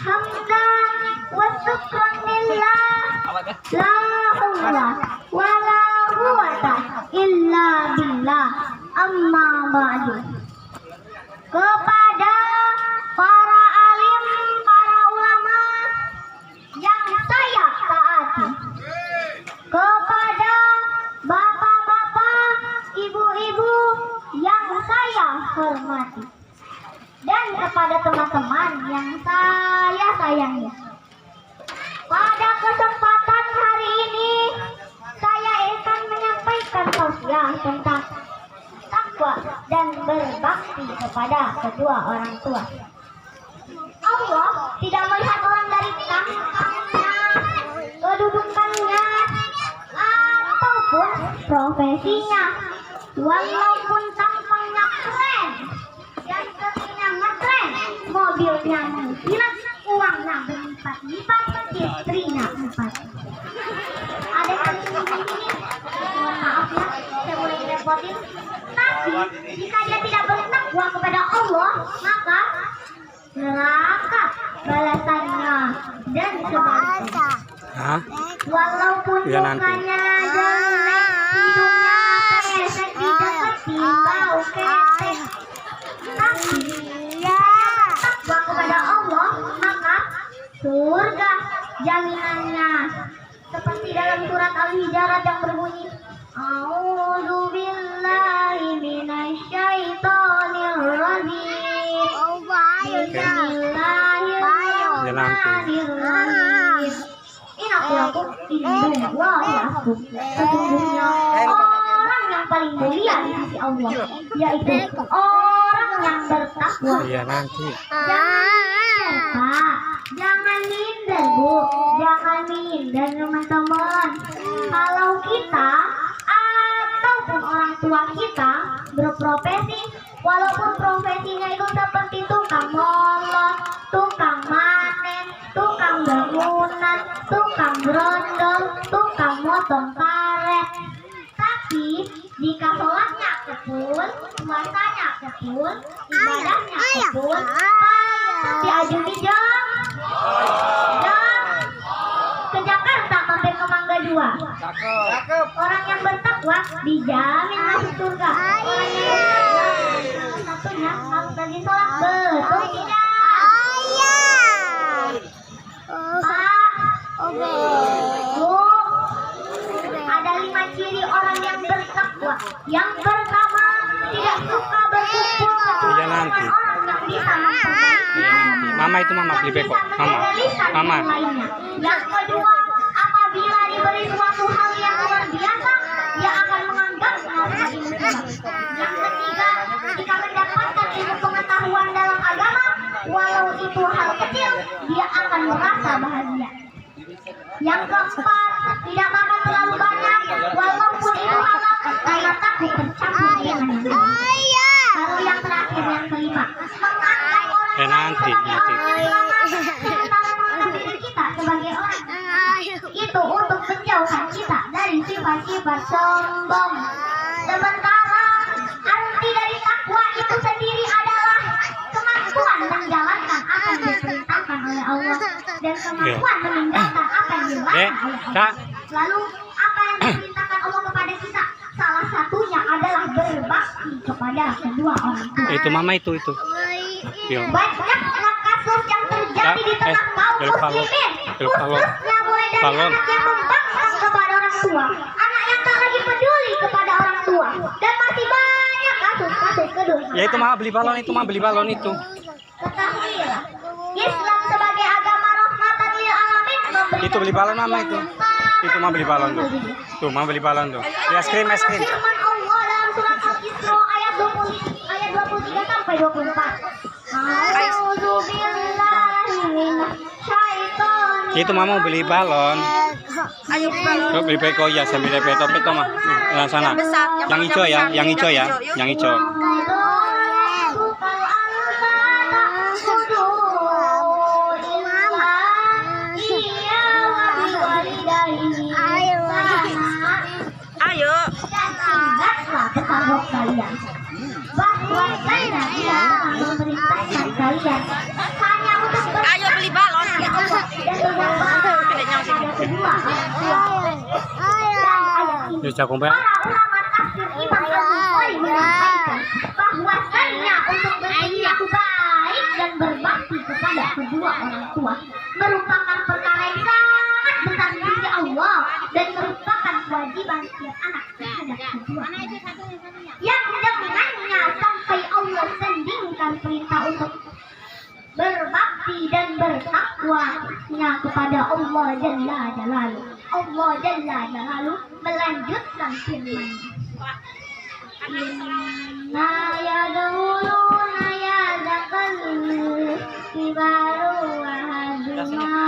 Hamdan wa syukran lillah, la haula wa la quwwata illa billah. Amma ba'du. Kepada para alim, para ulama yang saya taati, kepada bapak-bapak, ibu-ibu yang saya hormati, dan kepada teman-teman yang saya sayangi. Pada kesempatan hari ini, saya akan menyampaikan tausiah tentang takwa dan berbakti kepada kedua orang tua. Allah tidak melihat orang dari tampangnya, kedudukannya, ataupun profesinya. Walaupun tampangnya keren dan ketingginya ngetren, mobilnya mengkilat, uangnya berlipat-lipat, istrinya 4. Ada yang ini, mohon maaf ya, saya boleh ngerepotin. Tapi jika dia tidak bertakwa kepada Allah, maka neraka balasannya dan sebaliknya. Walaupun mukanya jelek, hidungnya pesek, didekati bau ketek, tapi jika bertakwa kepada Allah, maka surga jaminannya. Seperti dalam surat Al-Hujurat yang berbunyi, A'udzu billahi minasyaitonir rajim. Bismillahirrahmanirrahim. Innakum indallahu. Sesungguhnya orang yang paling mulia di sisi Allah yaitu orang yang bertakwa. Jangan minder, Pak. Jangan minder, Bu. Jangan minder, teman-teman. Kalau kita ataupun orang tua kita berprofesi, walaupun profesinya itu seperti tukang molot, tukang manen, tukang bangunan, tukang brondol, tukang motong karet, tapi jika sholatnya kebun, puasanya kebun, ibadahnya kebun, diajungi jam ke Jakarta mampir ke Mangga 2. Orang yang bertakwa dijamin masuk surga. Orang yang bertakwa satunya harus lagi sholat, betul tidak? Pak, Bu, ada 5 ciri orang yang bertakwa. Yang pertama, tidak suka berkumpul kecuali dengan orang yang bisa memperbaikinya. Mama itu mama beli beko. Mama. Yang kedua, apabila diberi suatu hal yang luar biasa, dia akan menganggapnya sebagai musibah. Yang ketiga, jika mendapatkan ilmu pengetahuan dalam agama, walau itu hal kecil, dia akan merasa bahagia. Yang keempat, tidak makan terlalu banyak, walaupun itu halal, karena takut tercampur dengan yang lain. Lalu yang terakhir, yang kelima, mengangkat orang lain sebagai orang yang sementara menganggap diri kita sebagai orang itu untuk menjauhkan kita dari sifat-sifat sombong. Sementara arti dari takwa itu sendiri adalah kemampuan menjalankan apa yang diperintahkan oleh Allah dan kemampuan meninggalkan apa yang dilarang oleh Allah. Lalu apa yang diperintahkan Allah kepada kita, salah satunya adalah berbakti kepada kedua orang tua. Itu mama itu. Banyak kasus yang terjadi di tengah kaum muslimin, khususnya mulai dari anak yang membangkang kepada orang tua, anak yang tak lagi peduli kepada orang tua, dan masih banyak kasus-kasus kedurhakaan. Ya itu mama beli balon itu. Ketahuilah, Islam sebagai agama rahmatan lil alamin memberikan Itu beli balon mama itu. Itu mama beli balon tuh. Tuh mama beli balon tuh. Ya, es krim. Firman Allah dalam surat Al-Isra ayat 23 sampai 24. Itu mama beli balon. Tuh beli beko ya sambil beli topik tuh mah. Yang sana. Yang hijau ya, yang hijau. Ayo. Dan ingatlah kepada kalian kalian bahwa saya tidak memerintahkan kalian hanya untuk Ayo beli balon. dan berbakti pada kedua orang tua. Dan ayat ini Ini cakung Pak. para ulama tafsir Imam Al-Bukhari menyampaikan bahwasanya untuk berperilaku baik dan berbakti kepada kedua orang tua merupakan perkara yang sangat besar di sisi Allah dan merupakan kewajiban setiap anak terhadap kedua yang dengannya sampai Allah sendingkan perintah untuk berbakti dan bertakwa-Nya kepada Allah Jalla Jalaluhu. Allah Jalla Jalaluhu melanjutkan firman, Inna yaduluna yadakal kibaru wa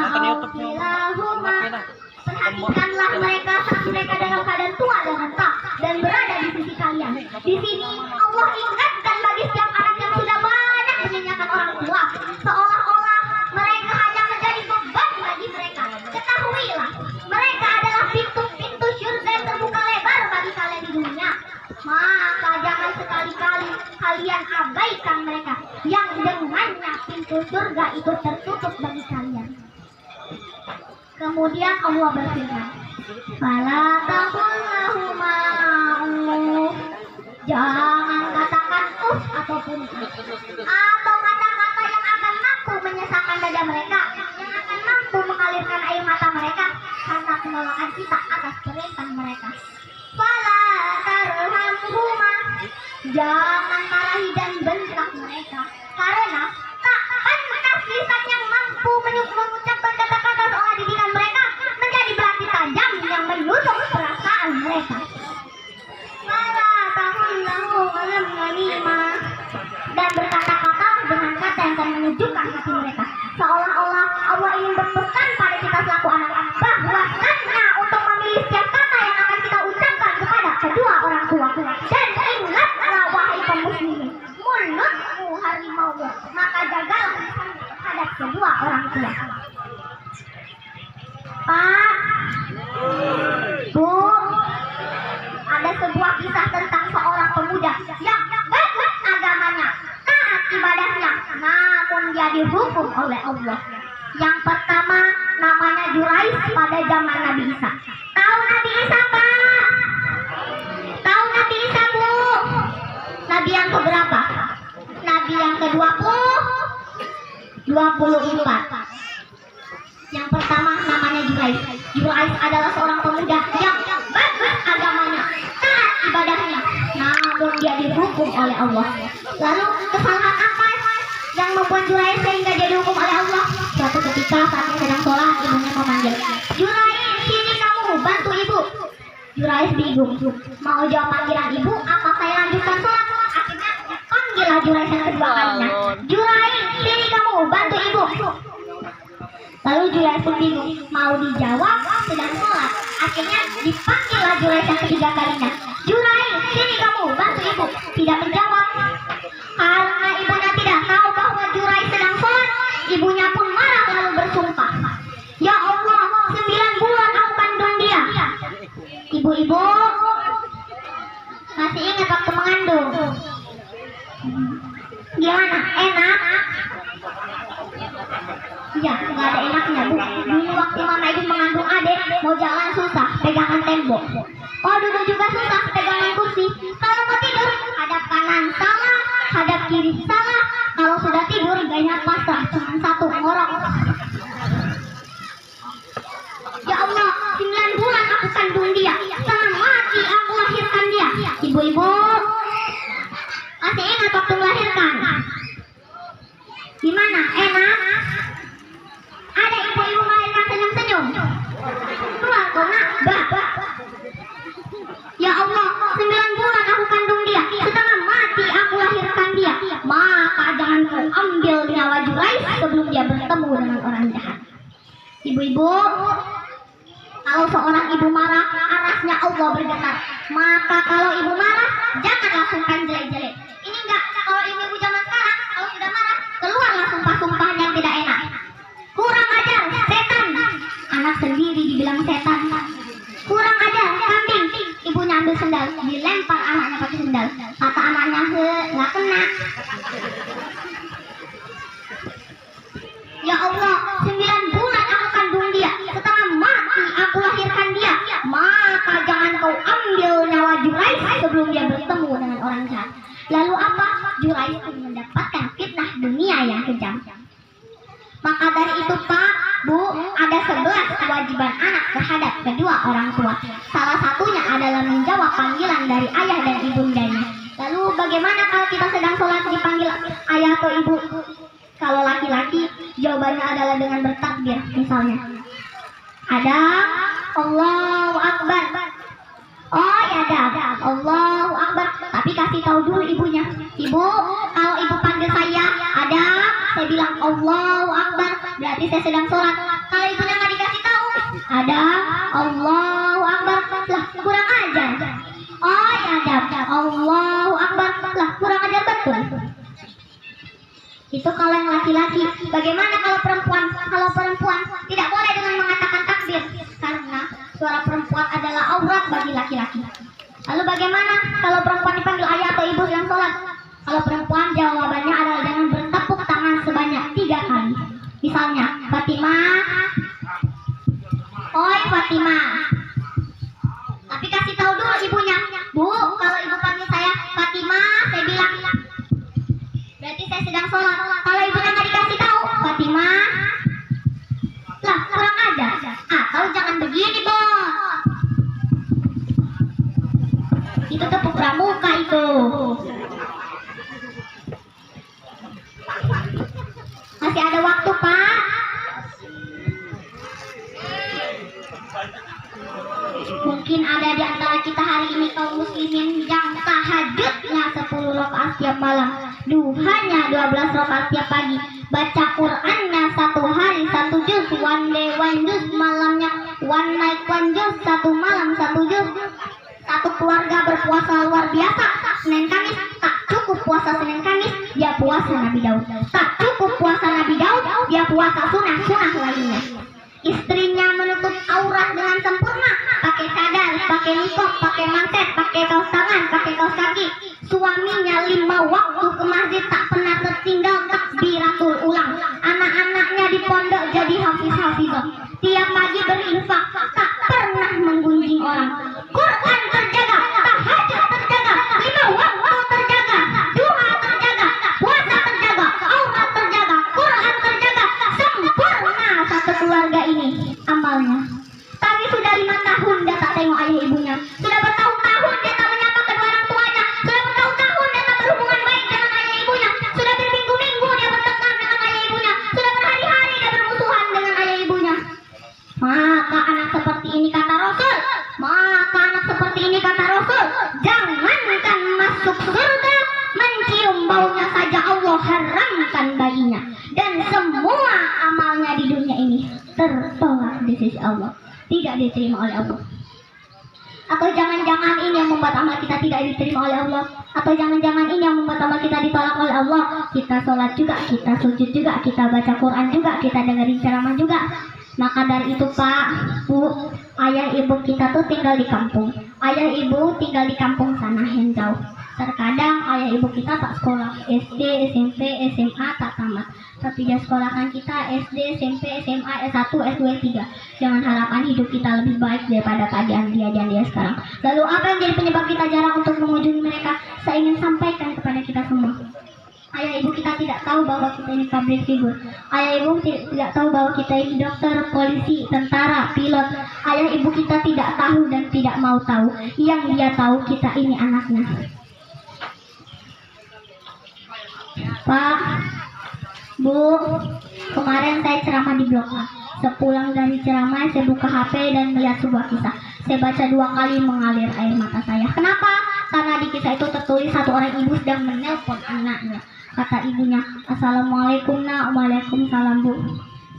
hadumahuma. Perhatikanlah mereka saat mereka dalam keadaan tua dan renta dan berada di sisi kalian. Di sini Allah ingatkan bagi setiap anak yang sudah banyak menyanyikan orang tua, seolah-olah mereka hanya menjadi beban bagi mereka. Ketahuilah, mereka adalah pintu-pintu surga yang terbuka lebar bagi kalian di dunia. Maka jangan sekali-kali kalian abaikan mereka yang dengannya pintu surga itu tertutup bagi kalian. Kemudian Allah berfirman, "Fala taqul lahuma uff." Jangan katakan ataupun atau kata-kata yang akan mampu menyesakkan dada mereka, yang akan mampu mengalirkan air mata mereka karena penolakan kita atas perintah mereka. Fala tarhamhuma. Jangan marahi dan bentak mereka, karena tak pantas lisan yang mampu mengucapkan kata-kata soal didikan mereka menjadi belati tajam yang menusuk perasaan mereka. Fala tahullahu alam ghanimah. Dan berkata-kata dengan kata yang akan menyejukkan hati mereka, seolah-olah Allah ingin berpesan pada kita selaku anak-anak bahwasanya untuk memilih setiap kata yang akan kita ucapkan kepada kedua orang tua. Dan ingatlah wahai kaum muslimin, mulutmu harimau, maka jagalah lisanmu terhadap kedua orang tua. Pak, Bu, ada sebuah kisah tentang seorang pemuda yang bagus agamanya, taat ibadahnya, namun dia dihukum oleh Allah. Yang pertama namanya Jurais pada zaman Nabi Isa. Tahu Nabi Isa, Pak? Tahu Nabi Isa, Bu? Nabi yang keberapa? Nabi yang ke-24. Yang pertama namanya Jurais. Jurais adalah seorang pemuda yang bagus agamanya, taat ibadahnya, namun dia dihukum oleh Allah. Lalu kesalahan apa yang membuat Jurais sehingga dia dihukum oleh Allah? Suatu ketika saat dia sedang sholat, ibunya memanggil, "Jurais, sini kamu, bantu ibu." Jurais bingung, mau jawab panggilan ibu apa saya lanjutkan sholat? Akhirnya panggillah Jurais yang kedua kalinya, "Jurais, sini kamu, bantu ibu." Lalu Jurais pun bingung, mau dijawab sedang sholat. Akhirnya dipanggillah Jurais yang ketiga kalinya, "Jurais, sini kamu, bantu ibu." Tidak menjawab. Karena ibunya tidak tahu bahwa Jurais sedang sholat, ibunya pun marah lalu bersumpah, "Ya Allah, 9 bulan aku kandung dia." Ibu-ibu masih ingat waktu mengandung? Gimana? Enak? Ya, nggak ada enaknya, Bu. Dulu waktu mama ibu mengandung adik, mau jalan susah, pegangan tembok. Oh, duduk juga susah, pegangan kursi. Kalau mau tidur, hadap kanan salah, hadap kiri salah. Kalau sudah tidur, gaya pasrah, cuma satu, ngorok. Ya Allah, 9 bulan aku kandung dia, setengah mati aku lahirkan dia. Ibu-ibu masih ingat waktu melahirkan? Gimana? Enak? Ada ibu-ibu melahirkan senyum-senyum? Keluar kok, nak? Bah. Ya Allah, 9 bulan aku kandung dia, setengah mati aku lahirkan dia. Maka jangan kau ambil nyawa Jurais sebelum dia bertemu dengan orang jahat. Ibu-ibu, kalau seorang ibu marah, arasnya Allah bergetar. Maka kalau ibu marah, jangan langsung jelek-jelek. Ini enggak, kalau ibu-ibu zaman sekarang, kalau sudah marah, keluarlah sumpah-sumpah yang tidak enak. Kurang ajar, setan. Anak sendiri dibilang setan. Kurang ajar, kambing. Ibunya ambil sendal, dilempar anaknya pakai sendal. Kata anaknya, nggak kena. Ya Allah, 9 bulan aku kandung dia, setengah mati aku lahirkan dia. Maka jangan kau ambil nyawa Jurais sebelum dia bertemu dengan orang jahat. Lalu apa? Jurais pun mendapatkan fitnah dunia yang kejam. Maka dari itu Pak, Bu, ada 11 kewajiban anak terhadap kedua orang tua. Salah satunya adalah menjawab panggilan dari ayah dan ibundanya. Lalu bagaimana kalau kita sedang sholat dipanggil ayah atau ibu? Kalau laki-laki, jawabannya adalah dengan bertakbir. Misalnya, ada Allahu Akbar. Oh ya ada Allahu Akbar. Tapi kasih tahu dulu ibunya. Ibu, kalau ibu panggil saya saya bilang Allahu Akbar, berarti saya sedang sholat. Kalau ibunya nggak dikasih tahu, ada Allahu Akbar, lah kurang ajar. Oh ya ada Allahu Akbar, lah kurang ajar betul. Itu kalau yang laki-laki. Bagaimana kalau perempuan? Kalau perempuan tidak boleh dengan mengatakan takbir, karena suara perempuan adalah aurat bagi laki-laki. Lalu bagaimana kalau perempuan dipanggil ayah atau ibu yang sholat? Kalau perempuan jawabannya adalah dengan bertepuk tangan sebanyak 3 kali. Misalnya, Fatimah, oi Fatimah. Tapi kasih tahu dulu ibunya, Bu, kalau ibu panggil saya Fatimah, saya bilang berarti saya sedang sholat. Kalau ibunya nggak dikasih tahu, Fatimah, lah kurang aja. Atau jangan begini, Bos. Itu tepuk pramuka itu. Masih ada waktu, Pak. Mungkin ada di antara kita hari ini kaum muslimin yang tahajudnya 10 rakaat setiap malam, duhanya 12 rakaat setiap pagi, baca Qur'annya 1 hari 1 juz, one day 1 juz, malamnya one night 1 juz, 1 malam 1 juz. Satu keluarga berpuasa luar biasa. Senin Kamis tak cukup puasa Senin Kamis, dia puasa Nabi Daud. Tak cukup puasa Nabi Daud, dia puasa sunah-sunah lainnya. Istrinya menutup aurat dengan sempurna, pakai cadar, pakai niqab, pakai mantet, pakai kaos tangan, pakai kaos kaki. Suaminya 5 waktu ke masjid tak pernah tertinggal takbiratul ulang. Anak-anaknya di pondok jadi hafiz-hafizah. Tiap pagi berinfak, tak pernah menggunjing orang. Quran terjaga, tahajud terjaga, 5 waktu terjaga, duha terjaga, puasa terjaga, aurat terjaga, Quran terjaga, sempurna satu keluarga ini amalnya. Tapi sudah 5 tahun dia tak tengok ayah ibunya, sudah bertahun-tahun dia tak menyapa kedua orang tuanya, sudah bertahun-tahun dia tak berhubungan baik dengan ayah ibunya, sudah berminggu-minggu dia bertengkar dengan ayah ibunya, sudah berhari-hari dia bermusuhan dengan ayah ibunya. Maka anak seperti ini kata Rasul, jangankan masuk surga, mencium baunya saja Allah haramkan baginya, dan semua amalnya di dunia ini tertolak di sisi Allah, tidak diterima oleh Allah. Atau jangan-jangan ini yang membuat amal kita tidak diterima oleh Allah? Atau jangan-jangan ini yang membuat amal kita ditolak oleh Allah? Kita sholat juga, kita sujud juga, kita baca Quran juga, kita dengerin ceramah juga. Maka dari itu Pak, Bu, ayah ibu kita tuh tinggal di kampung. Ayah ibu tinggal di kampung sana yang jauh. Terkadang ayah ibu kita tak sekolah, SD, SMP, SMA tak tamat. Tapi dia sekolahkan kita SD, SMP, SMA, S1, S2, S3. Jangan harapan hidup kita lebih baik daripada keadaan dia dan dia sekarang. Lalu apa yang jadi penyebab kita jarang untuk mengunjungi mereka? Saya ingin sampaikan kepada kita semua. Ayah ibu kita tidak tahu bahwa kita ini public figure. Ayah ibu tidak tahu bahwa kita ini dokter, polisi, tentara, pilot. Ayah ibu kita tidak tahu dan tidak mau tahu. Yang dia tahu kita ini anaknya. Pak, Bu, kemarin saya ceramah di Blok A. Sepulang dari ceramah saya buka HP dan melihat sebuah kisah. Saya baca 2 kali mengalir air mata saya. Kenapa? Karena di kisah itu tertulis satu orang ibu sedang menelpon anaknya. Kata ibunya, Assalamualaikum nak. Waalaikumsalam Bu.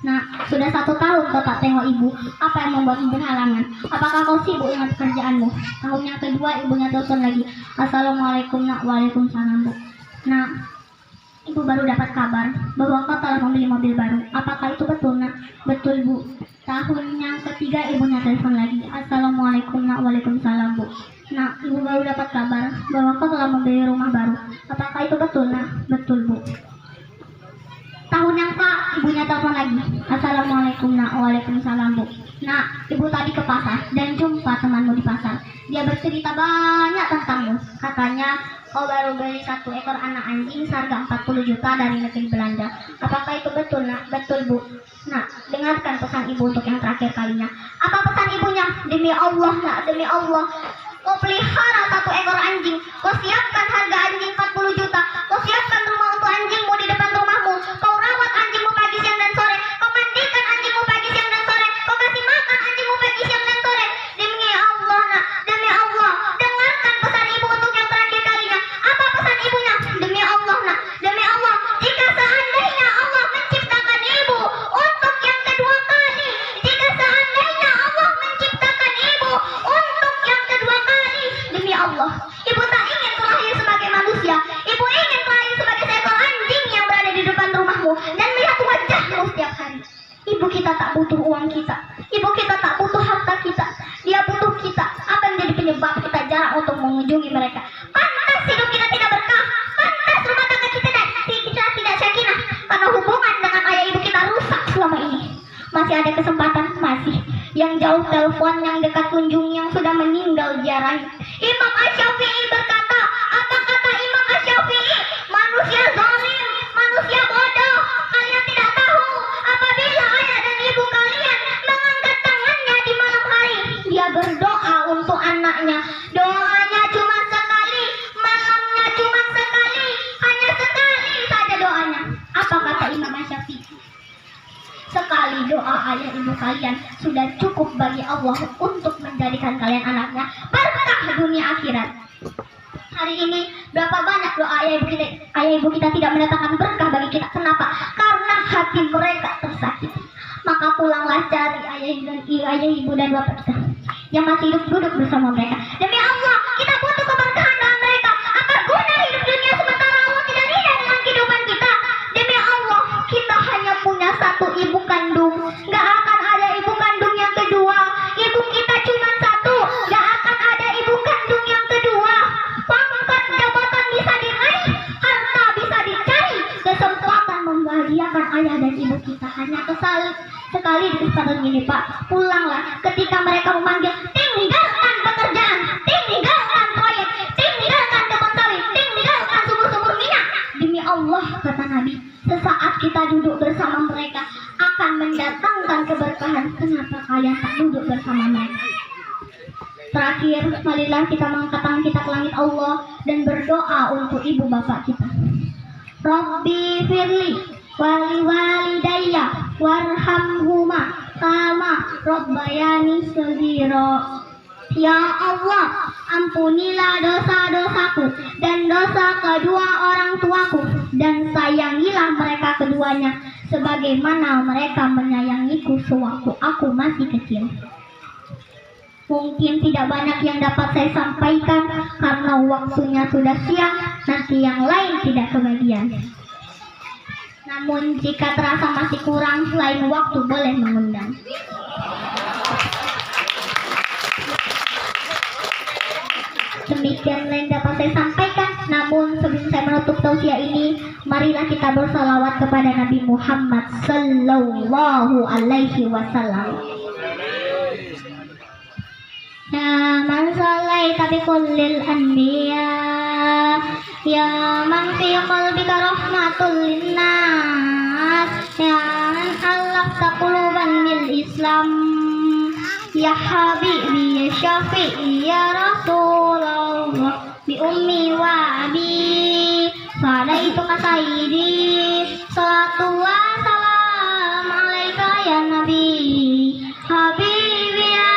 Nah, sudah 1 tahun kau tak tengok ibu. Apa yang membuatmu berhalangan? Apakah kau sibuk dengan pekerjaanmu? Tahun yang kedua ibunya telepon lagi, Assalamualaikum nak. Waalaikumsalam Bu. Nah, Ibu baru dapat kabar bahwa kau telah membeli mobil baru. Apakah itu betul, Nak? Betul, Bu. Tahun yang ketiga ibunya telepon lagi. Assalamualaikum, Nak. Waalaikumsalam, Bu. Nak, ibu baru dapat kabar bahwa kau telah membeli rumah baru. Apakah itu betul, Nak? Betul, Bu. Tahun yang ibunya telepon lagi. Assalamualaikum, Nak. Waalaikumsalam, Bu. Nak, ibu tadi ke pasar dan jumpa temanmu di pasar. Dia bercerita banyak tentangmu. Katanya kau baru beli 1 ekor anak anjing seharga 40 juta dari negeri Belanda. Apakah itu betul, Nak? Betul, Bu. Nak, dengarkan pesan ibu untuk yang terakhir kalinya. Apa pesan ibunya? Demi Allah, Nak, demi Allah, kau pelihara 1 ekor anjing. Kau siapkan harga anjing 40 juta. Kau siapkan rumah untuk anjingmu di depan rumahmu. Kau rawat anjingmu pagi, siang, dan sore. Kau mandikan anjingmu pagi, siang, dan sore. Kau kasih makan anjingmu pagi, siang, dan sore. Demi Allah, Nak, demi Allah, dengarkan pesan ibu untuk yang terakhir kalinya. Apa pesan ibunya? Demi Allah, Nak, demi Allah, jika seandainya Allah menciptakan ibu untuk yang kedua kali, jika seandainya Allah menciptakan ibu untuk yang kedua kali, demi Allah, ibu tak ingin terlahir sebagai manusia. Ibu ingin terlahir sebagai seekor anjing yang berada di depan rumahmu dan melihat wajahmu setiap hari. Ibu kita tak butuh uang kita. Ibu kita tak butuh harta kita. Dia butuh kita. Apa yang jadi penyebab kita jarang untuk mengunjungi mereka? Pantas hidup kita tidak berkah. Pantas rumah tangga kita tidak sakinah. Karena hubungan dengan ayah ibu kita rusak selama ini. Masih ada kesempatan? Masih. Yang jauh telepon, yang dekat kunjungi, yang sudah meninggal ziarahi. Imam Asy-Syafi'i berkata, apa kata Imam Asy-Syafi'i? Manusia zalim, manusia bodoh. Kalian tidak tahu apabila ayah dan ibu kalian mengangkat tangannya di malam hari, dia berdoa untuk anaknya. Doanya cuma sekali, malamnya cuma sekali, hanya sekali saja doanya. Apa kata Imam Asy-Syafi'i? Sekali doa ayah ibu kalian sudah cukup bagi Allah untuk menjadikan kalian anaknya berkah dunia akhirat. Hari ini berapa banyak doa ayah ibu kita tidak mendatangkan berkah bagi kita. Kenapa? Karena hati mereka tersakiti. Maka pulanglah cari ayah ibu dan bapak kita yang masih hidup, duduk bersama mereka. Demi Allah, kita butuh keberkahan dalam mereka. Apa guna hidup dunia sementara Allah tidak ridha dengan kehidupan kita? Demi Allah, kita hanya punya 1 ibu kandung. Gak akan ada ibu kandung yang kedua. Ibu kita cuma 1. Gak akan ada ibu kandung yang kedua. Pangkat jabatan bisa diraih, harta bisa dicari, kesempatan membahagiakan ayah dan ibu kita hanya sekali di kesempatan ini, Pak. Pulanglah ketika mereka memanggil, tinggalkan pekerjaan, tinggalkan proyek, tinggalkan kebun sawit, tinggalkan sumur-sumur minyak. Demi Allah, kata Nabi, sesaat kita duduk bersama mereka akan mendatangkan keberkahan. Kenapa kalian tak duduk bersama mereka? Terakhir, marilah kita mengangkat tangan kita ke langit Allah dan berdoa untuk ibu bapak kita. Rabbi firli wali walidayya warhamhuma kama rabbayani shaghira. Ya Allah, ampunilah dosa-dosaku dan dosa kedua orang tuaku, dan sayangilah mereka keduanya sebagaimana mereka menyayangiku sewaktu aku masih kecil. Mungkin tidak banyak yang dapat saya sampaikan karena waktunya sudah siang, nanti yang lain tidak kebagian. Namun jika terasa masih kurang, lain waktu boleh mengundang. Demikian yang dapat saya sampaikan. Namun sebelum saya menutup tausiah ini, marilah kita bersalawat kepada Nabi Muhammad sallallahu alaihi wasallam. Ya man sallaita bi kullil anbiya, ya man fi qalbika rahmatul linnas, ya man alafta quluban bil Islam, ya habibi ya syafi'i ya Rasulullah, bi ummi wa abi salaituka sayyidi, salatu wa salam alaika ya nabi habibi ya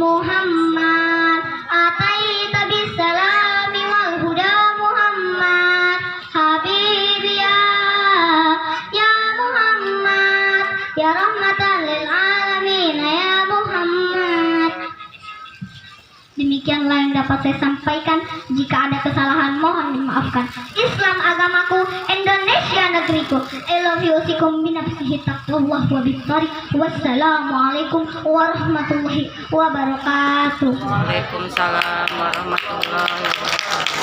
Muhammad, ataita bisalami wal huda Muhammad, habibi ya Muhammad, ya rahmatan lil alamin ya Muhammad. Demikianlah yang dapat saya sampaikan. Jika ada kesalahan mohon dimaafkan. Islam agama agamaku, Indonesia negeriku. I love you, sikum binafsihi taqwallah wa bittari. Wassalamualaikum warahmatullahi wabarakatuh. Waalaikumsalam warahmatullahi wabarakatuh.